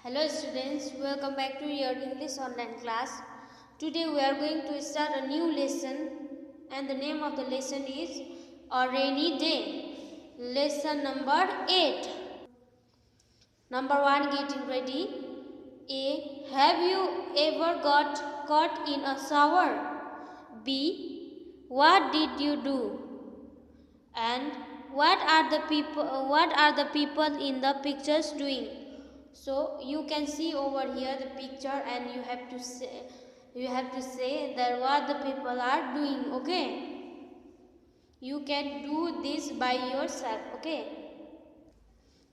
Hello students, welcome back to your English online class. Today we are going to start a new lesson and the name of the lesson is A Rainy Day. Lesson number 8. Number 1, getting ready. A. Have you ever got caught in a shower? B. What did you do? And what are the people in the pictures doing? So you can see over here the picture and you have to say that what the people are doing. Okay, you can do this by yourself. Okay.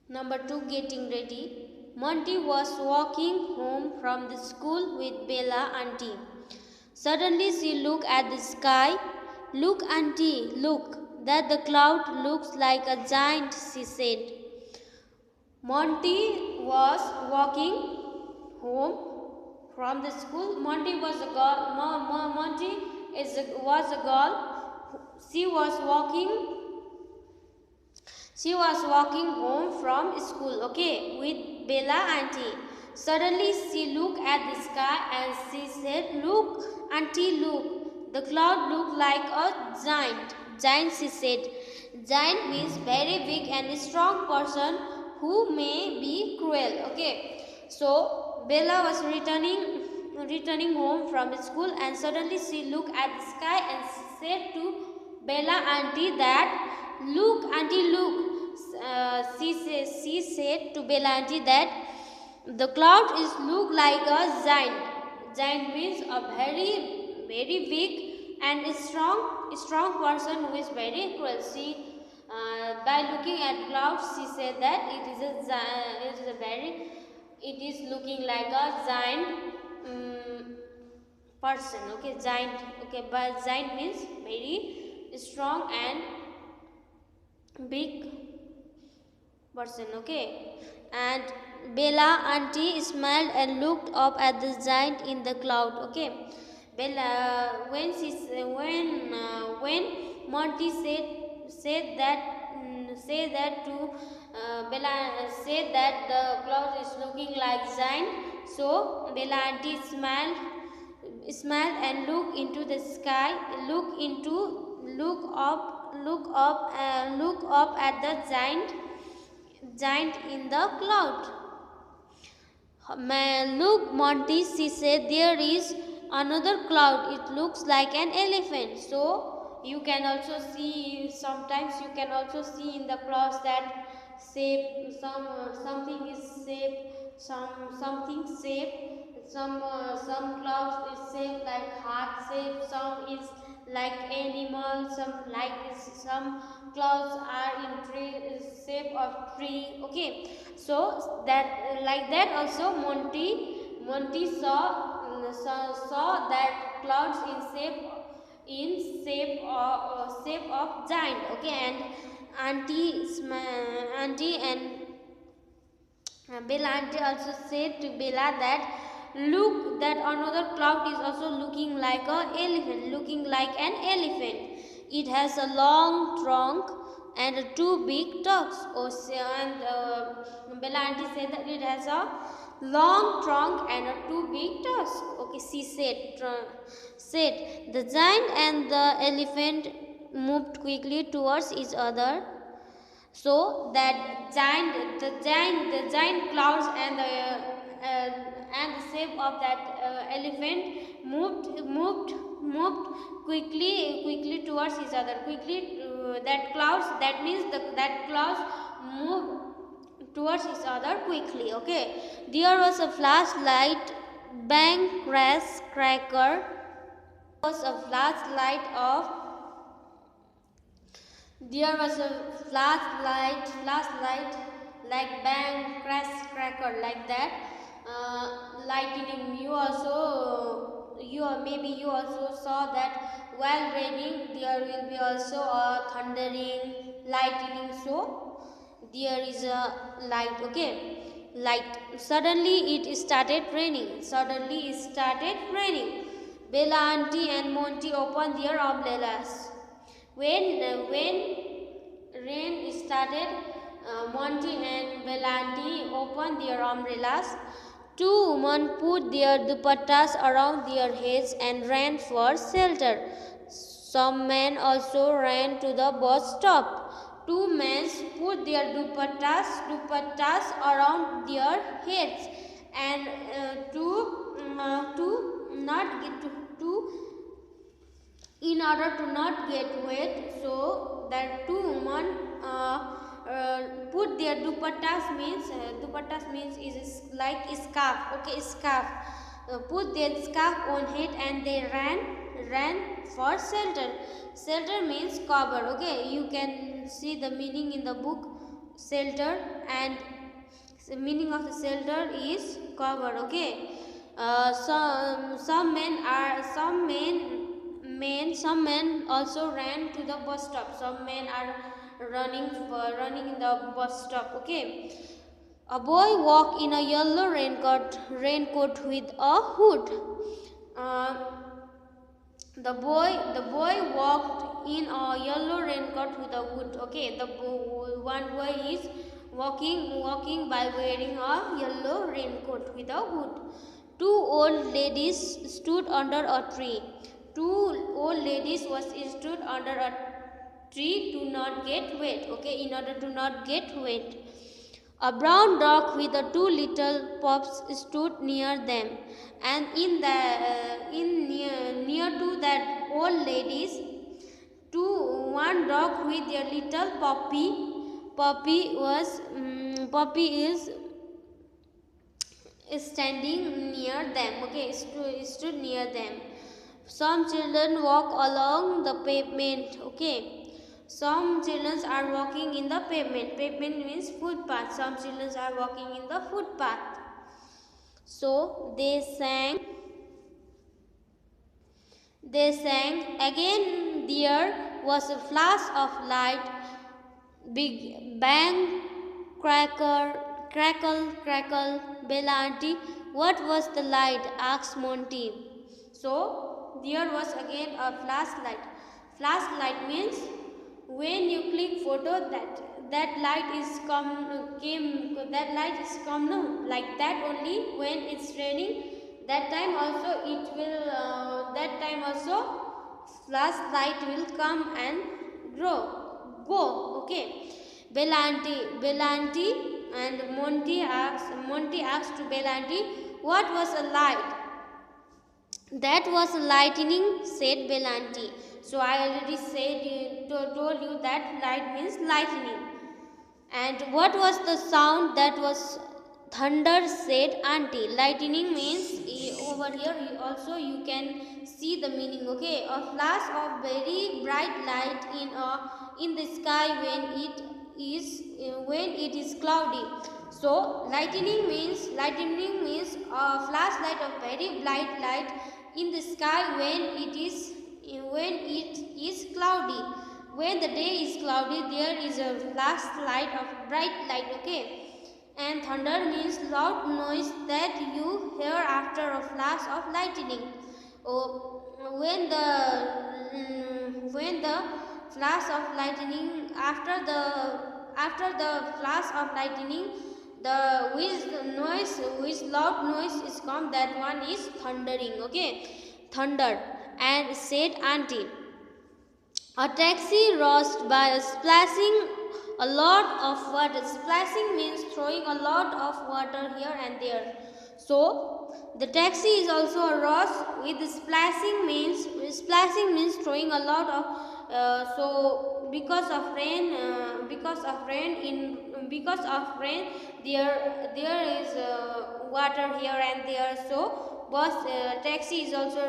Number 2, getting ready. Monty was walking home from the school with Bella auntie. Suddenly she looked at the sky. Look, auntie, look, that the cloud looks like a giant, she said. Monty was walking home from the school. Monty was a girl. Was a girl. She was walking home from school. Okay, with Bella auntie. Suddenly she looked at the sky and she said, "Look, auntie, look. The cloud looks like a giant." Giant, she said. Giant means very big and strong person who may be cruel. Okay, so Bella was returning home from school and suddenly she looked at the sky and said to Bella auntie that, "Look, auntie, look." She said to Bella auntie that the cloud is look like a giant. Giant means a very big and strong person who is very cruel. By looking at clouds, she said that it is looking like a giant person. Okay, giant. Okay, but giant means very strong and big person. Okay, and Bella auntie smiled and looked up at the giant in the cloud. Okay, Bella, when Monty said that to Bella said that the cloud is looking like giant. So Bella auntie smiled and looked into the sky. Look up at the giant in the cloud. Look, Monty, she said, there is another cloud. It looks like an elephant. So you can also see, sometimes you can also see in the clouds that shape, something is shaped, something shaped, some clouds is shaped like heart shape, some is like animal, some clouds are in shape of tree. Okay, so that like that also Monty saw that clouds in shape of giant. Okay, and auntie and Bella auntie also said to Bella that, look, that another cloud is also looking like an elephant. It has a long trunk and two big tusks. And Bella auntie said that it has a long trunk and two big tusks. Okay, she said the giant and the elephant moved quickly towards each other. So that the giant clouds and the shape of that elephant moved quickly towards each other. That means that clouds moved towards each other quickly. Okay, there was a flashlight, bang, crash, cracker. There was a flashlight, like bang, crash, cracker, like that. Lightning. Maybe you also saw that while raining there will be also a thundering, lightning. So there is a light. Okay, light. Suddenly it started raining. Bella auntie and Monty opened their umbrellas. When rain started Monty and Belanti opened their umbrellas. Two women put their dupattas around their heads and ran for shelter. Some men also ran to the bus stop. Two men put their dupattas around their heads and in order to not get wet. So that two women put their dupattas means is like a scarf. Okay, scarf. Put their scarf on head and they ran for shelter. Shelter means cover. Okay, you can see the meaning in the book shelter, and the meaning of the shelter is cover. Okay, some men also ran to the bus stop. Some men are running in the bus stop. Okay, a boy walked in a yellow raincoat with a hood. Uh, the boy walked in a yellow raincoat with a hood. Okay, one boy is walking by wearing a yellow raincoat with a hood. Two old ladies stood under a tree. Two old ladies stood under a tree to not get wet. Okay, in order to not get wet. A brown dog with the two little pups stood near them, and near to that old ladies, one dog with their little puppy is standing near them. Okay, stood near them. Some children walk along the pavement. Okay. Some children are walking in the pavement. Pavement means footpath. Some children are walking in the footpath. So they sang. Again there was a flash of light. Big bang, crackle, Bella auntie. What was the light? Asked Monty. So there was again a flashlight. Flashlight means when you click photo, that light is come no, like that only when it's raining. That time also flashlight will come and go. Okay. Belanti and Monty asked to Belanti, what was a light? That was lightning, said Belanti. So I already told you that light means lightning. And what was the sound? That was thunder, said Auntie. Lightning means over here also you can see the meaning. Okay, a flash of very bright light in the sky when it is cloudy. So lightning means a flashlight of very bright light in the sky when it is cloudy. When the day is cloudy, there is a flashlight of bright light. Okay. And thunder means loud noise that you hear after a flash of lightning. When the flash of lightning, after the flash of lightning, which loud noise is come, that one is thundering. Okay, thunder. And said Auntie, a taxi rushed by, splashing a lot of water. Splashing means throwing a lot of water here and there. So the taxi is also a rush with splashing means throwing a lot of. So because of rain, there is water here and there. So taxi is also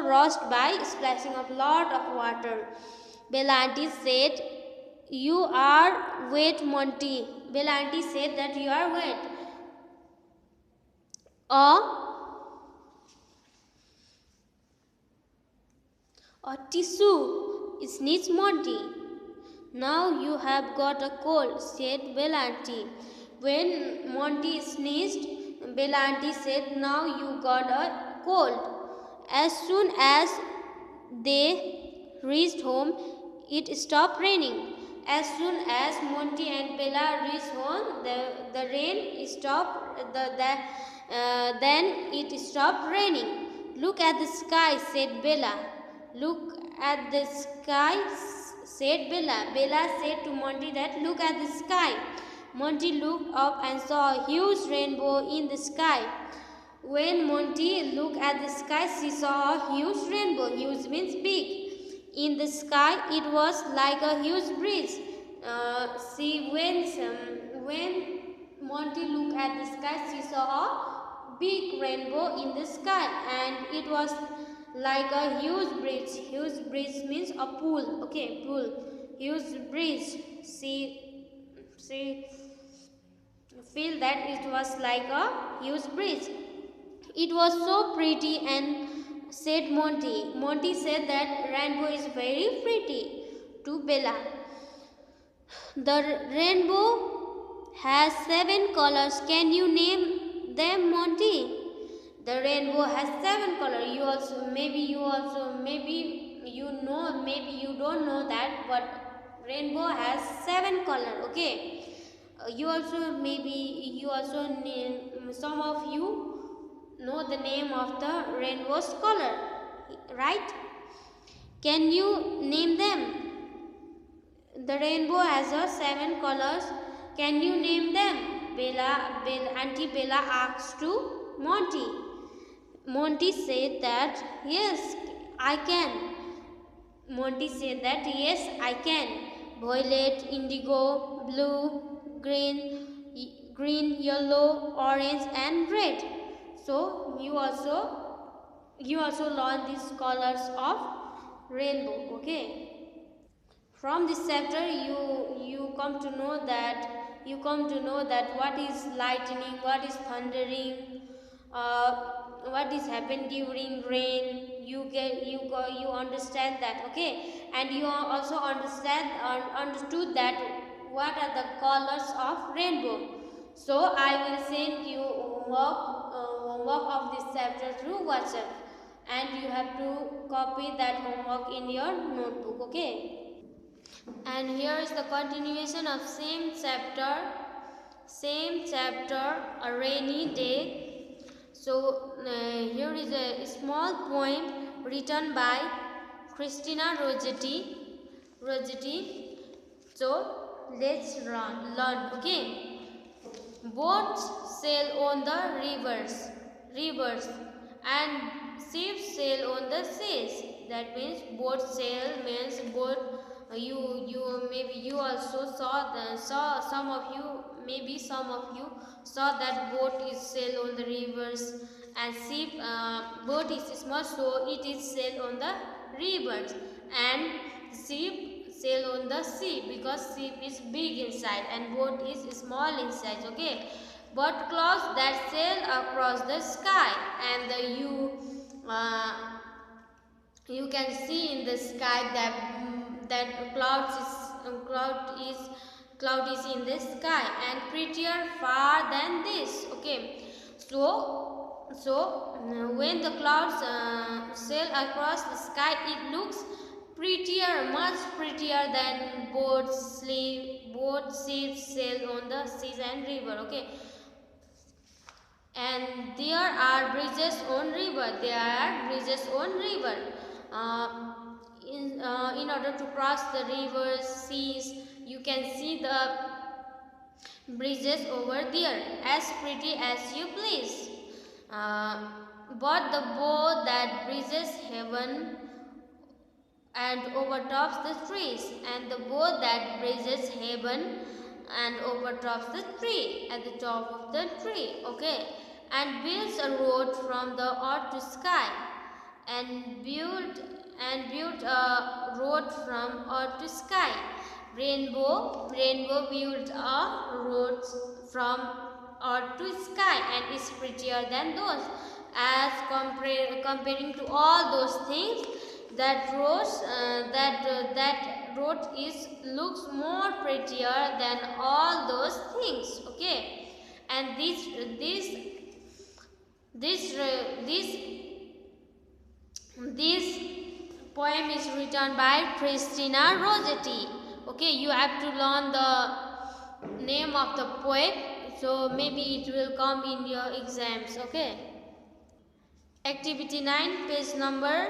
rushed by splashing of lot of water. Belanti said, "You are wet, Monty." Belanti said that you are wet. A tissue, sneezed Monty. Now you have got a cold, said Belanti. When Monty sneezed, Belanti said, now you got a cold. As soon as they reached home, it stopped raining. As soon as Monty and Bella reached home, the rain stopped. Then it stopped raining. Look at the sky, said Bella. Look at the sky, said Bella. Bella said to Monty that look at the sky. Monty looked up and saw a huge rainbow in the sky. When Monty looked at the sky, she saw a huge rainbow. Huge means big. In the sky, it was like a huge bridge. When Monty looked at the sky, she saw a big rainbow in the sky, and it was like a huge bridge. Huge bridge means a pool. Okay, pool. Huge bridge. She feel that it was like a huge bridge. It was so pretty, and said Monty. Monty said that rainbow is very pretty to Bella. The rainbow has 7 colors. Can you name them, Monty? The rainbow has 7 colors. Maybe you know, maybe you don't know that, but rainbow has 7 colors. Okay. Some of you know the name of the rainbow's color, right? Can you name them? The rainbow has 7 colors. Can you name them? Auntie Bella asked to Monty. Monty said that yes, I can. Monty said that yes, I can. Violet, indigo, blue, green, yellow, orange, and red. So you also learn these colors of rainbow. Okay. From this chapter, you come to know that what is lightning, what is thundering, what is happened during rain. You understand that. Okay, and you also understood that what are the colors of rainbow. So I will send you homework of this chapter through WhatsApp, and you have to copy that homework in your notebook. Okay. And here is the continuation of same chapter, a rainy day. So here is a small poem written by Christina Rossetti. So let's learn. Okay. Boats sail on the rivers, and ships sail on the seas. That means boat sail means boat. You also saw some of you saw that boat is sail on the rivers, and ship boat is small, so it is sail on the rivers, and ship sail on the sea because ship is big inside and boat is small inside. Okay, but clouds that sail across the sky, and you can see in the sky that cloud is in the sky and prettier far than this. Okay, so when the clouds sail across the sky, it looks prettier, much prettier than boats, ships sail on the seas and river. Okay, and there are bridges on river. In order to cross the rivers, seas, you can see the bridges over there, as pretty as you please. But the bow that bridges heaven and overtops the trees, and the bow that bridges heaven and overtops the tree, at the top of the tree. Okay, and builds a road from the earth to sky, and build a road from earth to sky. Rainbow built a road from earth to sky and is prettier than those. As comparing to all those things, that road looks more prettier than all those things. Okay, and this poem is written by Christina Rossetti. Okay, you have to learn the name of the poet, so maybe it will come in your exams. Okay. Activity 9, page number.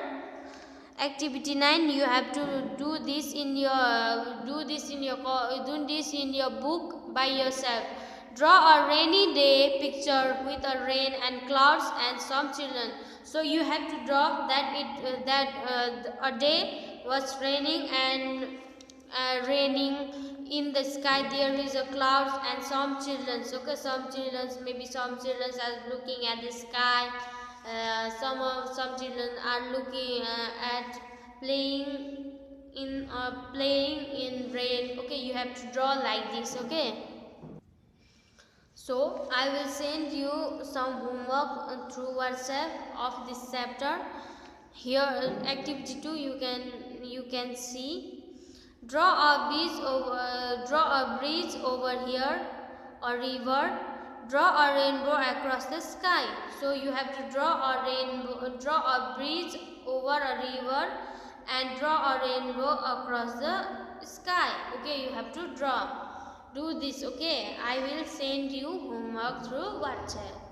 Activity 9, you have to do this in your book by yourself. Draw a rainy day picture with a rain and clouds and some children. So you have to draw that a day was raining and raining in the sky. There is a clouds and some children. Okay, maybe some children are looking at the sky. Some children are looking at playing in rain. Okay, you have to draw like this. Okay. So I will send you some homework through WhatsApp of this chapter. Here, activity 2, you can see. Draw a bridge over here, a river. Draw a rainbow across the sky. So you have to draw a bridge over a river, and draw a rainbow across the sky. Okay, you have to draw. Do this. Okay, I will send you homework through WhatsApp.